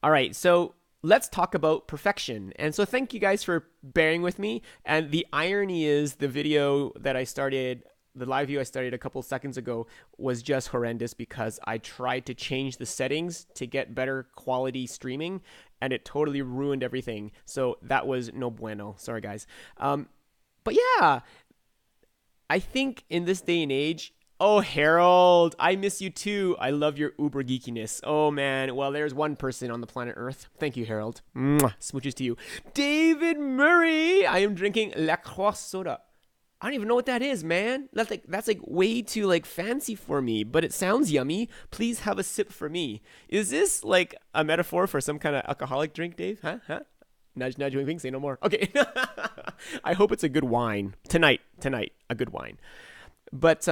All right, so let's talk about perfection. And so thank you guys for bearing with me. And the irony is the video that I started, the live view I started a couple seconds ago was just horrendous because I tried to change the settings to get better quality streaming and it totally ruined everything. So that was no bueno. Sorry, guys. But yeah, I think in this day and age, oh, Harold, I miss you too. I love your uber geekiness. Oh, man. Well, there's one person on the planet Earth. Thank you, Harold. Mwah. Smooches to you. David Murray, I am drinking La Croix soda. I don't even know what that is, man. That's like way too like fancy for me, but it sounds yummy. Please have a sip for me. Is this like a metaphor for some kind of alcoholic drink, Dave? Huh? Nudge, nudge, wink, wink. Say no more. Okay. I hope it's a good wine tonight, a good wine. But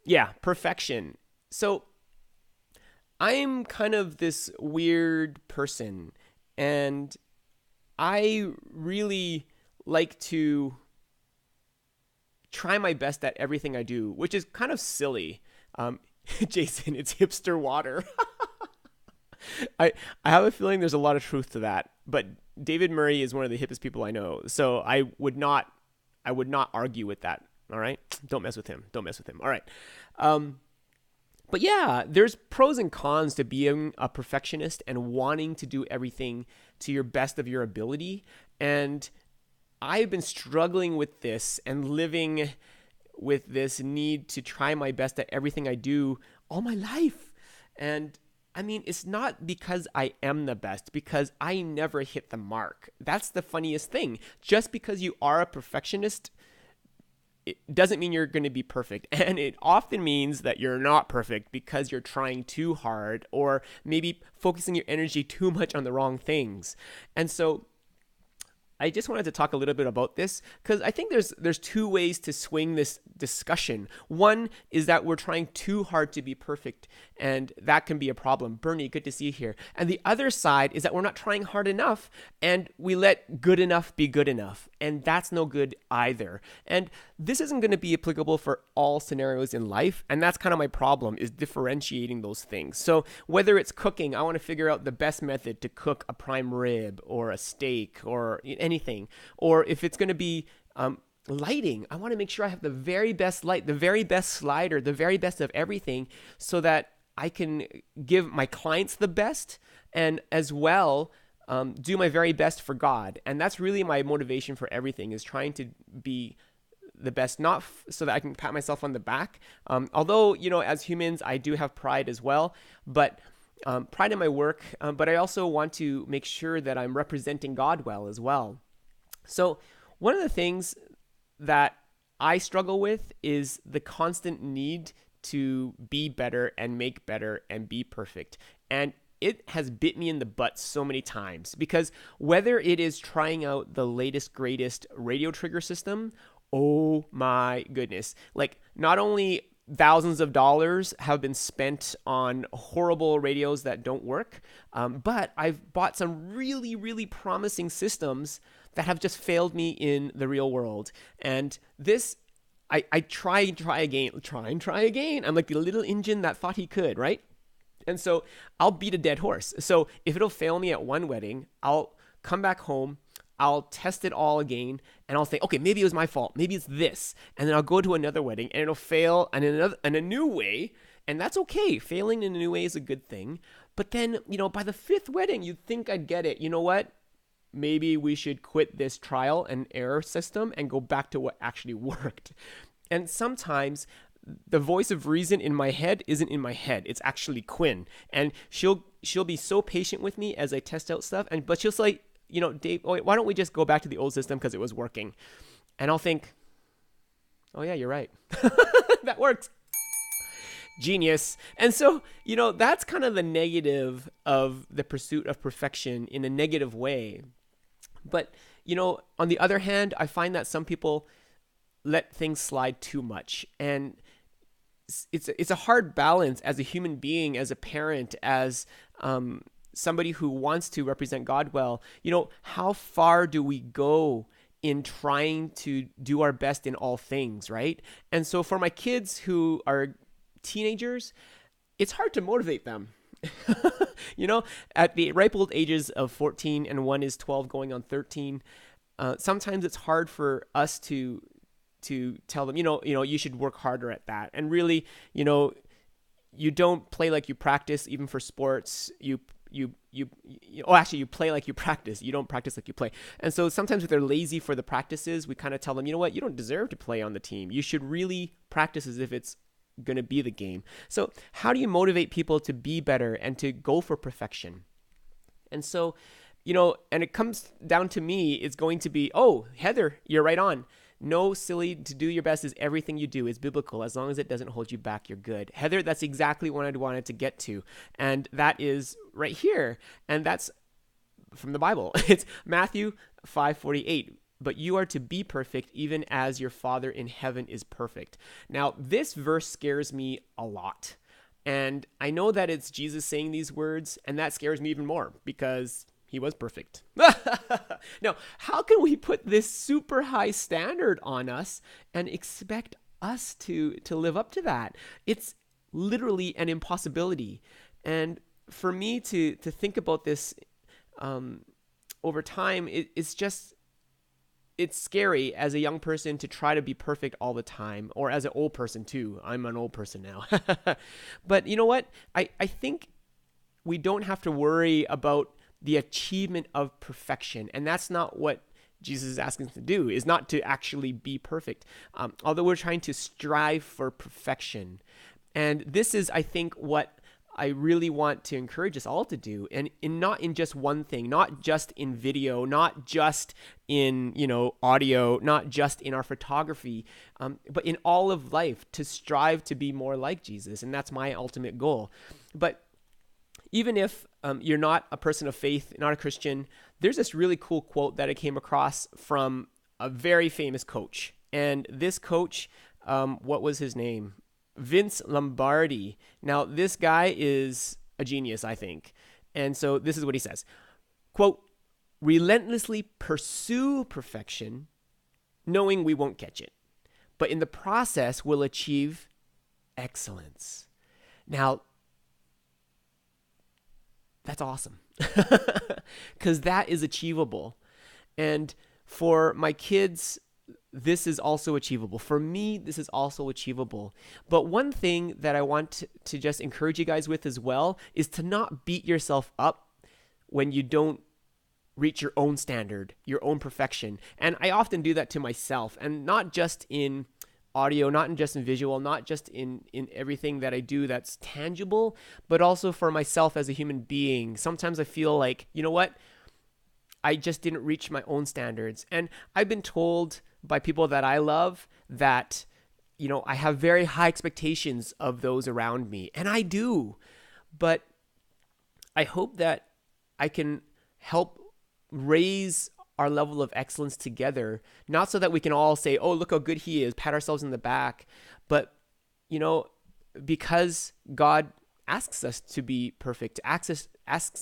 yeah, perfection. So I'm kind of this weird person, and I really like to try my best at everything I do, which is kind of silly. Jason, it's hipster water. I have a feeling there's a lot of truth to that, but David Murray is one of the hippest people I know, so I would not argue with that. All right, don't mess with him. Don't mess with him. All right. But yeah, there's pros and cons to being a perfectionist and wanting to do everything to your best of your ability. And I've been struggling with this and living with this need to try my best at everything I do all my life. And I mean, it's not because I am the best, because I never hit the mark. That's the funniest thing. Just because you are a perfectionist, it doesn't mean you're going to be perfect. And it often means that you're not perfect because you're trying too hard or maybe focusing your energy too much on the wrong things. And so I just wanted to talk a little bit about this because I think there's two ways to swing this discussion. One is that we're trying too hard to be perfect, and that can be a problem. Bernie, good to see you here. And the other side is that we're not trying hard enough, and we let good enough be good enough, and that's no good either. And this isn't going to be applicable for all scenarios in life, and that's kind of my problem, is differentiating those things. So whether it's cooking, I want to figure out the best method to cook a prime rib or a steak or anything. Or if it's going to be lighting, I want to make sure I have the very best light, the very best slider, the very best of everything so that I can give my clients the best and as well do my very best for God. And that's really my motivation for everything, is trying to be the best, not so that I can pat myself on the back. Although, as humans, I do have pride as well, but pride in my work. But I also want to make sure that I'm representing God well as well. So one of the things that I struggle with is the constant need to be better and make better and be perfect. And it has bit me in the butt so many times, because whether it is trying out the latest, greatest radio trigger system, oh my goodness, like not only thousands of dollars have been spent on horrible radios that don't work, but I've bought some really, really promising systems that have just failed me in the real world. And this, I try and try again. I'm like the little engine that thought he could, right? And so I'll beat a dead horse. So if it'll fail me at one wedding, I'll come back home, I'll test it all again, and I'll think, okay, maybe it was my fault. Maybe it's this. And then I'll go to another wedding, and it'll fail in a new way, and that's okay. Failing in a new way is a good thing. But then, by the fifth wedding, you'd think I'd get it. You know what? Maybe we should quit this trial and error system and go back to what actually worked. And sometimes the voice of reason in my head isn't in my head. It's actually Quinn. And she'll be so patient with me as I test out stuff. But she'll say, Dave, why don't we just go back to the old system because it was working? And I'll think, oh yeah, you're right. That works. Genius. And so, that's kind of the negative of the pursuit of perfection in a negative way. But, on the other hand, I find that some people let things slide too much. And it's a hard balance as a human being, as a parent, as somebody who wants to represent God well. How far do we go in trying to do our best in all things, right? And so for my kids who are teenagers, it's hard to motivate them. You know, at the ripe old ages of 14 and one is 12 going on 13, sometimes it's hard for us to tell them, you should work harder at that. And really, you don't play like you practice, even for sports. You play like you practice. You don't practice like you play. And so sometimes if they're lazy for the practices, we kind of tell them, you know what, you don't deserve to play on the team. You should really practice as if it's going to be the game. So how do you motivate people to be better and to go for perfection? And so, and it comes down to me, it's going to be, oh, Heather, you're right on. No, silly, to do your best is everything you do is biblical. As long as it doesn't hold you back, you're good. Heather, that's exactly what I wanted to get to. And that is right here. And that's from the Bible. It's Matthew 5:48. But you are to be perfect even as your Father in heaven is perfect. Now, this verse scares me a lot. And I know that it's Jesus saying these words, and that scares me even more because he was perfect. Now, how can we put this super high standard on us and expect us to live up to that? It's literally an impossibility. And for me to think about this over time, it's scary as a young person to try to be perfect all the time, or as an old person too. I'm an old person now. But you know what? I think we don't have to worry about the achievement of perfection. And that's not what Jesus is asking us to do, is not to actually be perfect. Although we're trying to strive for perfection. And this is, I think, what I really want to encourage us all to do, and not in just one thing, not just in video, not just in audio, not just in our photography, but in all of life, to strive to be more like Jesus. And that's my ultimate goal. But even if you're not a person of faith, not a Christian, there's this really cool quote that I came across from a very famous coach. And this coach, what was his name? Vince Lombardi. Now, this guy is a genius, I think. And so this is what he says. Quote, relentlessly pursue perfection, knowing we won't catch it. But in the process, we'll achieve excellence. Now, that's awesome. Because that is achievable. And for my kids, this is also achievable. For me, this is also achievable. But one thing that I want to just encourage you guys with as well is to not beat yourself up when you don't reach your own standard, your own perfection. And I often do that to myself, and not just in audio, not just in visual, not just in everything that I do that's tangible, but also for myself as a human being. Sometimes I feel like, you know what? I just didn't reach my own standards. And I've been told by people that I love that, I have very high expectations of those around me. And I do. But I hope that I can help raise our level of excellence together, not so that we can all say, oh, look how good he is, pat ourselves in the back, but, because God asks us to be perfect, asks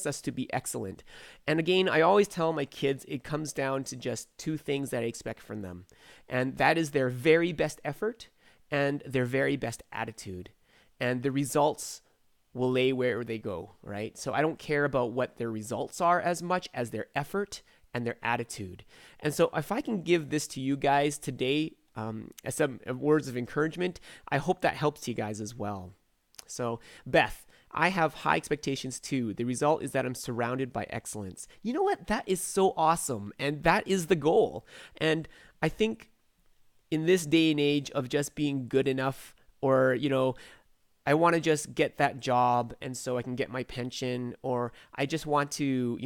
us to be excellent. And again, I always tell my kids, it comes down to just two things that I expect from them. And that is their very best effort and their very best attitude. And the results will lay where they go, right? So I don't care about what their results are as much as their effort and their attitude. And so if I can give this to you guys today as some words of encouragement, I hope that helps you guys as well. So Beth, I have high expectations too. The result is that I'm surrounded by excellence. You know what? That is so awesome. And that is the goal. And I think in this day and age of just being good enough, or, I want to just get that job and so I can get my pension, or I just want to,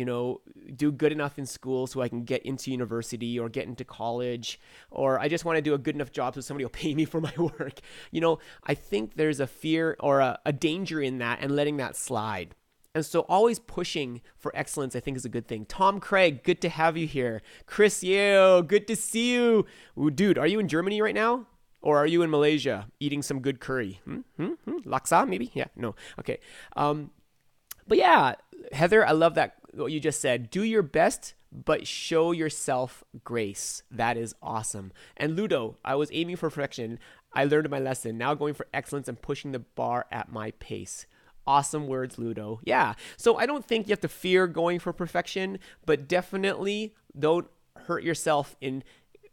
do good enough in school so I can get into university or get into college, or I just want to do a good enough job so somebody will pay me for my work. I think there's a fear or a danger in that and letting that slide. And so always pushing for excellence, I think, is a good thing. Tom Craig, good to have you here. Chris Yeo, good to see you. Ooh, dude, are you in Germany right now? Or are you in Malaysia eating some good curry? Laksa, maybe? Yeah, no. Okay. But yeah, Heather, I love that, what you just said. Do your best, but show yourself grace. That is awesome. And Ludo, I was aiming for perfection. I learned my lesson. Now going for excellence and pushing the bar at my pace. Awesome words, Ludo. Yeah. So I don't think you have to fear going for perfection, but definitely don't hurt yourself in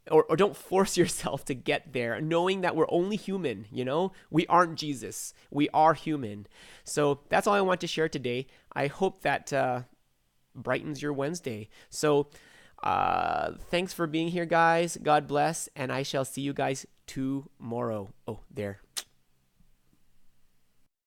or don't force yourself to get there, knowing that we're only human, you know? We aren't Jesus. We are human. So that's all I want to share today. I hope that brightens your Wednesday. So thanks for being here, guys. God bless, and I shall see you guys tomorrow. Oh, there.